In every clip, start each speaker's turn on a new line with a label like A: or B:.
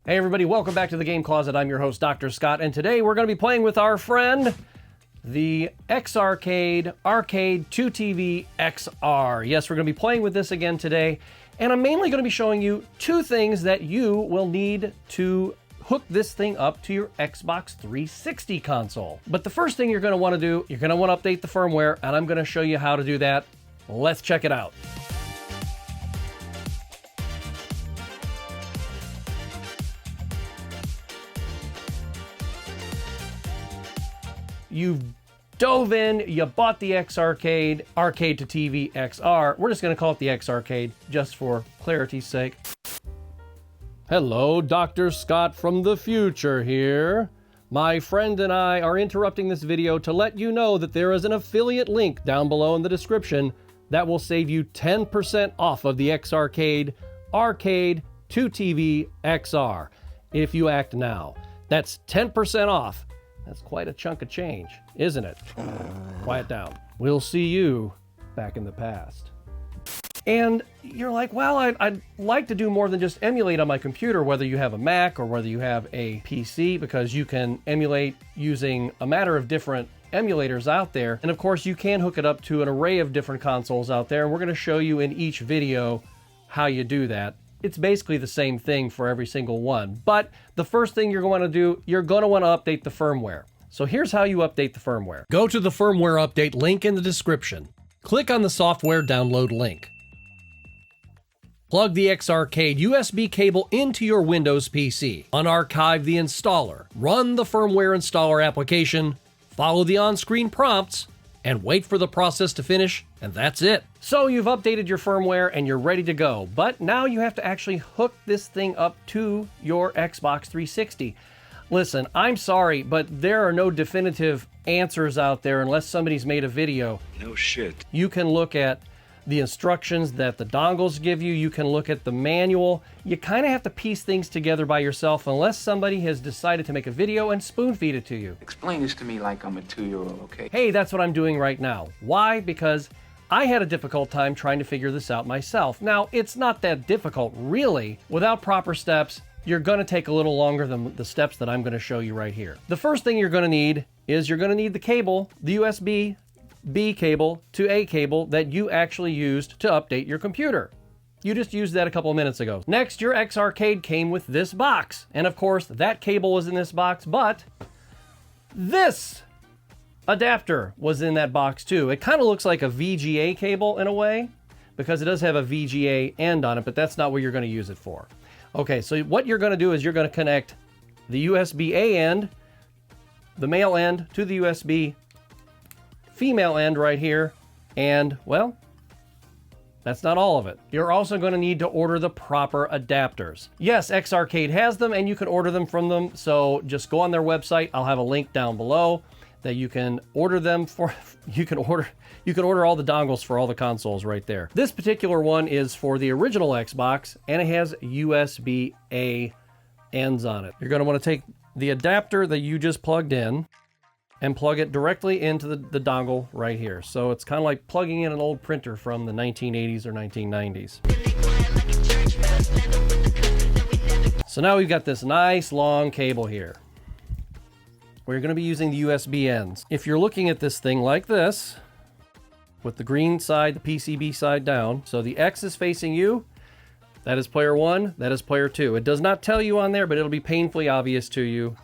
A: Hey everybody, welcome back to the Game Closet. I'm your host, Dr. Scott, and today we're going to be playing with our friend, the X-Arcade Arcade2TV-XR. Yes, we're going to be playing with this again today, and I'm mainly going to be showing you two things that you will need to hook this thing up to your Xbox 360 console. But the first thing you're going to want to do, you're going to want to update the firmware, and I'm going to show you how to do that. Let's check it out. You've dove in, you bought the X-Arcade Arcade2TV-XR. We're just going to call it the X-Arcade, just for clarity's sake. Hello, Dr. Scott from the future here. My friend and I are interrupting this video to let you know that there is an affiliate link down below in the description that will save you 10% off of the X-Arcade Arcade2TV-XR if you act now. That's 10% off. That's quite a chunk of change, isn't it? Quiet down. We'll see you back in the past. And you're like, well, I'd like to do more than just emulate on my computer, whether you have a Mac or whether you have a PC, because you can emulate using a matter of different emulators out there. And of course, you can hook it up to an array of different consoles out there. And we're going to show you in each video how you do that. It's basically the same thing for every single one. But the first thing you're going to do, you're going to want to update the firmware. So here's how you update the firmware. Go to the firmware update link in the description. Click on the software download link. Plug the X-Arcade USB cable into your Windows PC. Unarchive the installer. Run the firmware installer application. Follow the on-screen prompts and wait for the process to finish, and that's it. So you've updated your firmware and you're ready to go, but now you have to actually hook this thing up to your Xbox 360. Listen, I'm sorry, but there are no definitive answers out there unless somebody's made a video.
B: No shit.
A: You can look at the instructions that the dongles give you. You can look at the manual. You kind of have to piece things together by yourself unless somebody has decided to make a video and spoon feed it to you.
B: Explain this to me like I'm a 2-year-old, okay?
A: Hey, that's what I'm doing right now. Why? Because I had a difficult time trying to figure this out myself. Now, it's not that difficult, really. Without proper steps, you're going to take a little longer than the steps that I'm going to show you right here. The first thing you're going to need is you're going to need the cable, the USB B cable to A cable that you actually used to update your computer. You just used that a couple of minutes ago. Next, your X-Arcade came with this box. And of course, that cable was in this box, but this adapter was in that box too. It kind of looks like a VGA cable in a way, because it does have a VGA end on it, but that's not what you're going to use it for. Okay, so what you're going to do is you're going to connect the USB A end, the male end, to the USB female end right here, and well, that's not all of it. You're also going to need to order the proper adapters. Yes, X-Arcade has them and you can order them from them, so just go on their website. I'll have a link down below that you can order them for. You can order all the dongles for all the consoles right there. This particular one is for the original Xbox and it has USB A ends on it. You're going to want to take the adapter that you just plugged in and plug it directly into the dongle right here. So it's kind of like plugging in an old printer from the 1980s or 1990s. So now we've got this nice long cable here. We're going to be using the USB ends. If you're looking at this thing like this, with the green side, the PCB side down, so the X is facing you, that is player 1, that is player 2. It does not tell you on there, but it'll be painfully obvious to you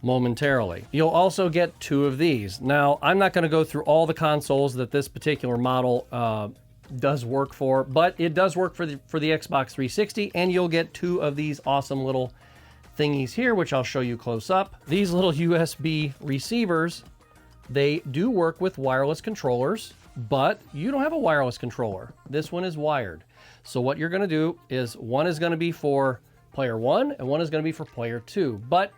A: momentarily. You'll also get 2 of these. Now, I'm not going to go through all the consoles that this particular model does work for, but it does work for the Xbox 360, and you'll get 2 of these awesome little thingies here, which I'll show you close up. These little USB receivers, they do work with wireless controllers, but you don't have a wireless controller. This one is wired. So what you're going to do is one is going to be for player 1 and one is going to be for player 2, but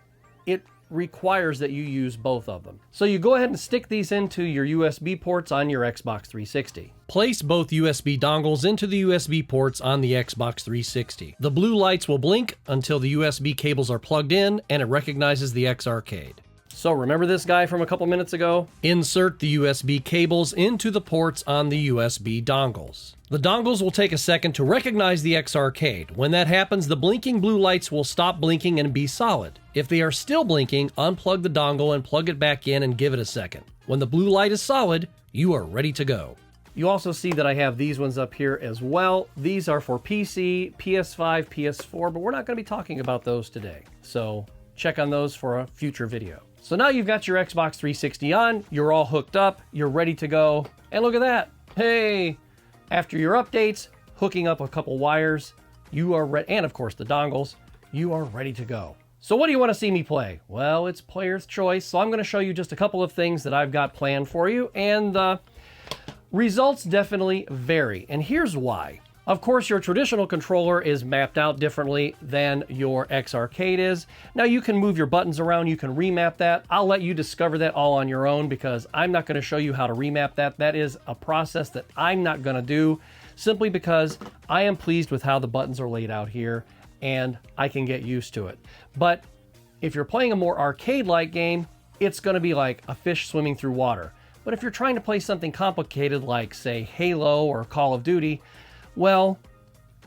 A: it requires that you use both of them. So you go ahead and stick these into your USB ports on your Xbox 360. Place both USB dongles into the USB ports on the Xbox 360. The blue lights will blink until the USB cables are plugged in and it recognizes the X-Arcade. So remember this guy from a couple minutes ago? Insert the USB cables into the ports on the USB dongles. The dongles will take a second to recognize the X-Arcade. When that happens, the blinking blue lights will stop blinking and be solid. If they are still blinking, unplug the dongle and plug it back in and give it a second. When the blue light is solid, you are ready to go. You also see that I have these ones up here as well. These are for PC, PS5, PS4, but we're not going to be talking about those today. So check on those for a future video. So now you've got your Xbox 360 on, you're all hooked up, you're ready to go. And look at that. Hey, after your updates, hooking up a couple wires, you are ready, and of course the dongles, you are ready to go. So what do you want to see me play? Well, it's player's choice, so I'm going to show you just a couple of things that I've got planned for you, and the results definitely vary, and here's why. Of course, your traditional controller is mapped out differently than your X-Arcade is. Now, you can move your buttons around, you can remap that. I'll let you discover that all on your own because I'm not going to show you how to remap that. That is a process that I'm not going to do simply because I am pleased with how the buttons are laid out here and I can get used to it. But if you're playing a more arcade-like game, it's going to be like a fish swimming through water. But if you're trying to play something complicated like, say, Halo or Call of Duty, well,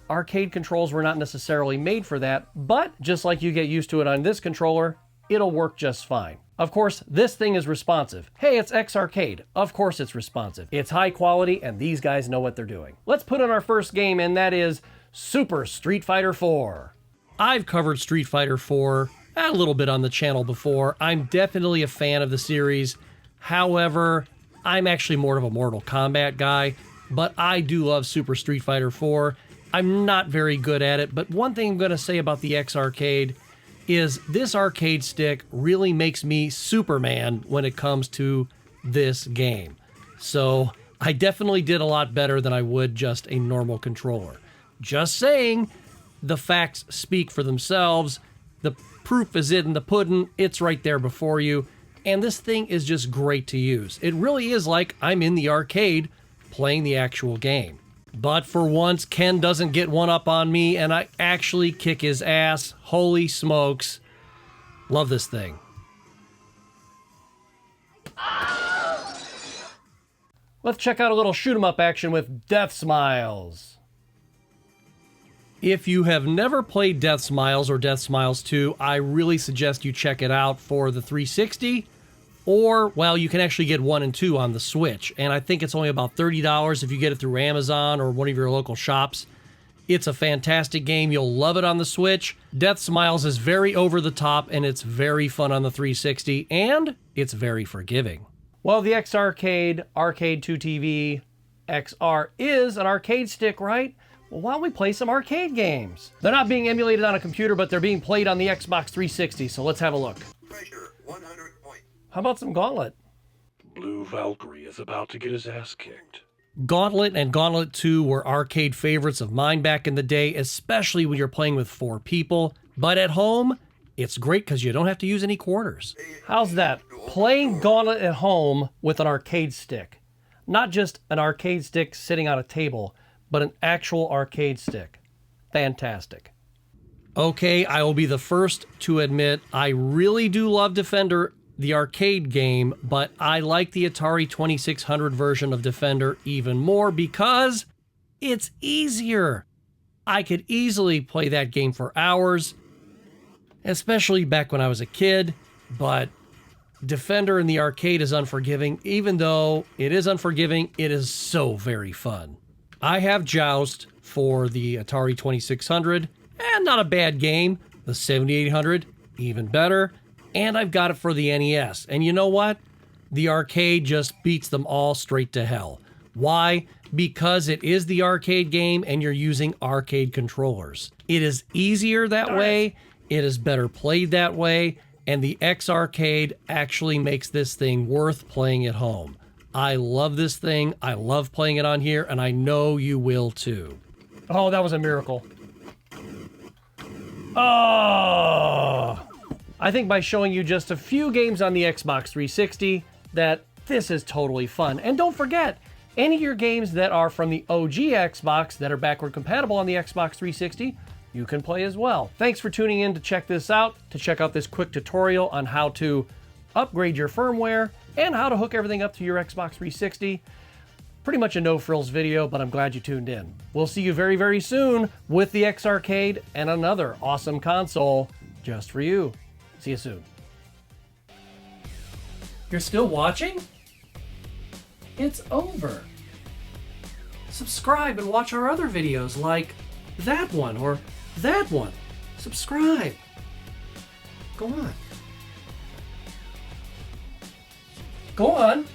A: arcade controls were not necessarily made for that, but just like you get used to it on this controller, it'll work just fine. Of course, this thing is responsive. Hey, it's X-Arcade. Of course it's responsive. It's high quality, and these guys know what they're doing. Let's put in our first game, and that is Super Street Fighter 4. I've covered Street Fighter 4 a little bit on the channel before. I'm definitely a fan of the series. However, I'm actually more of a Mortal Kombat guy. But I do love Super Street Fighter 4. I'm not very good at it, but one thing I'm going to say about the X-Arcade is this arcade stick really makes me Superman when it comes to this game. So I definitely did a lot better than I would just a normal controller. Just saying, the facts speak for themselves. The proof is in the pudding. It's right there before you. And this thing is just great to use. It really is like I'm in the arcade playing the actual game. But for once, Ken doesn't get one up on me, and I actually kick his ass. Holy smokes. Love this thing. Let's check out a little shoot 'em up action with Death Smiles. If you have never played Death Smiles or Death Smiles 2, I really suggest you check it out for the 360. Or, well, you can actually get 1 and 2 on the Switch, and I think it's only about $30 if you get it through Amazon or one of your local shops. It's a fantastic game. You'll love it on the Switch. Death Smiles is very over the top, and it's very fun on the 360, and it's very forgiving. Well, the X-Arcade Arcade2TV-XR is an arcade stick, right? Well, why don't we play some arcade games? They're not being emulated on a computer, but they're being played on the Xbox 360, so let's have a look.
C: Pressure 100 points.
A: How about some Gauntlet?
D: Blue Valkyrie is about to get his ass kicked.
A: Gauntlet and Gauntlet 2 were arcade favorites of mine back in the day, especially when you're playing with 4 people. But at home, it's great because you don't have to use any quarters. How's that? Playing Gauntlet at home with an arcade stick. Not just an arcade stick sitting on a table, but an actual arcade stick. Fantastic. Okay, I will be the first to admit I really do love Defender, the arcade game, but I like the Atari 2600 version of Defender even more because it's easier. I could easily play that game for hours, especially back when I was a kid, but Defender in the arcade is unforgiving. Even though it is unforgiving, it is so very fun. I have Joust for the Atari 2600, and not a bad game. The 7800, even better. And I've got it for the NES. And you know what? The arcade just beats them all straight to hell. Why? Because it is the arcade game and you're using arcade controllers. It is easier that way. It is better played that way. And the X-Arcade actually makes this thing worth playing at home. I love this thing. I love playing it on here, and I know you will too. Oh, that was a miracle. Oh! I think by showing you just a few games on the Xbox 360 that this is totally fun. And don't forget, any of your games that are from the OG Xbox that are backward compatible on the Xbox 360, you can play as well. Thanks for tuning in to check this out, to check out this quick tutorial on how to upgrade your firmware, and how to hook everything up to your Xbox 360. Pretty much a no-frills video, but I'm glad you tuned in. We'll see you very, very soon with the X-Arcade and another awesome console just for you. See you soon. You're still watching? It's over. Subscribe and watch our other videos like that one or that one. Subscribe. Go on. Go on.